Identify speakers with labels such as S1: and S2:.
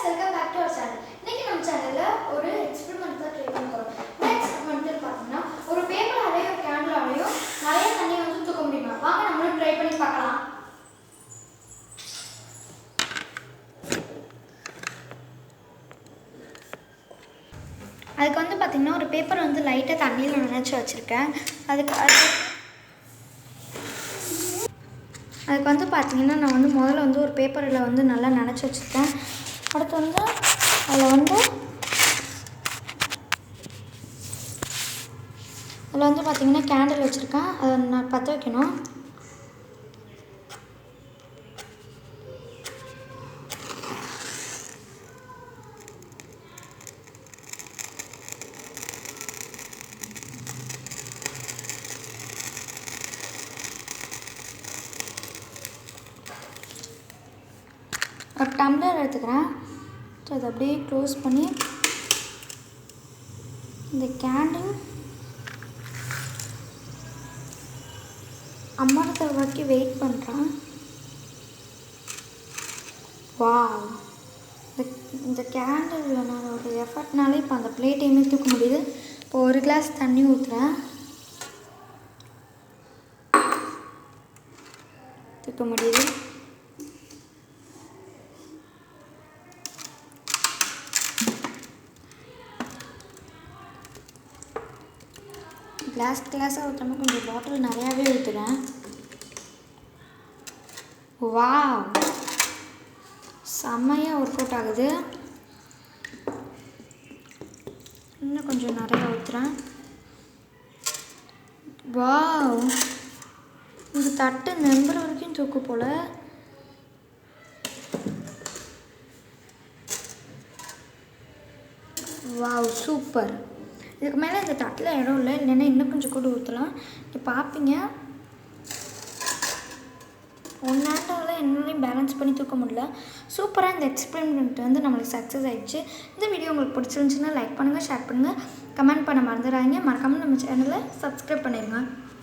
S1: Welcome back to our channel. இன்னைக்கு நம்ம சேனல்ல ஒரு எக்ஸ்பெரிமெண்ட் தான் ட்ரை பண்ண போறோம். இந்த எக்ஸ்பெரிமெண்ட் பார்த்தீங்கன்னா ஒரு பேப்பராலேயும் ஒரு கேண்டிலாலேயும் நிறைய தண்ணி வந்து தூக்க முடியுமா? வாங்க நம்மளும் ட்ரை பண்ணி பார்க்கலாம். அதுக்கு வந்து பார்த்தீங்கன்னா ஒரு பேப்பர் வந்து லைட்டாக தண்ணியில் நினச்சி வச்சுருக்கேன். அதுக்கு வந்து பார்த்தீங்கன்னா நான் வந்து முதல்ல வந்து ஒரு பேப்பரில் வந்து நல்லா நனைச்சி வச்சுருக்கேன். அடுத்து வந்து அதில் வந்து பார்த்தீங்கன்னா கேண்டில் வச்சுருக்கேன். அதை நான் பற்ற வைக்கணும். ஒரு டம்ளர் எடுத்துக்கிறேன். ஸோ அதை அப்படியே க்ளோஸ் பண்ணி இந்த கேண்டில் அமர்த்த வரைக்கும் வெயிட் பண்ணுறேன். வாவ், இந்த கேண்டில் நான் ஒரு எஃபர்ட்னாலே இப்போ அந்த பிளேட்டையுமே தூக்க முடியுது. இப்போ ஒரு கிளாஸ் தண்ணி ஊற்றுறேன். தூக்க முடியுது. கிளாஸாக ஊற்றாமல் கொஞ்சம் பாட்டில் நிறையாவே ஊற்றுறேன். வாவ், செம்மையாக ஒர்க் அவுட் ஆகுது. இன்னும் கொஞ்சம் நிறையா ஊற்றுறேன். வாவ், இந்த தட்டு நம்புற வரைக்கும் தூக்கு போல். Wow, super. இதுக்கு மேலே இந்த தட்டில் இடம் இல்லை, இல்லைன்னா இன்னும் கொஞ்சம் கூட ஊற்றலாம். இப்போ பார்ப்பீங்க, ஒன் ஹேண்டால் என்னாலையும் பேலன்ஸ் பண்ணி தூக்க முடியல. சூப்பராக இந்த எக்ஸ்பெரிமெண்ட் வந்து நம்மளுக்கு சக்ஸஸ் ஆகிடுச்சு. இந்த வீடியோ உங்களுக்கு பிடிச்சிருந்துச்சுன்னா லைக் பண்ணுங்கள், ஷேர் பண்ணுங்கள், கமெண்ட் பண்ண மறந்துடாதீங்க. மறக்காமல் நம்ம சேனலை சப்ஸ்கிரைப் பண்ணிடுங்க.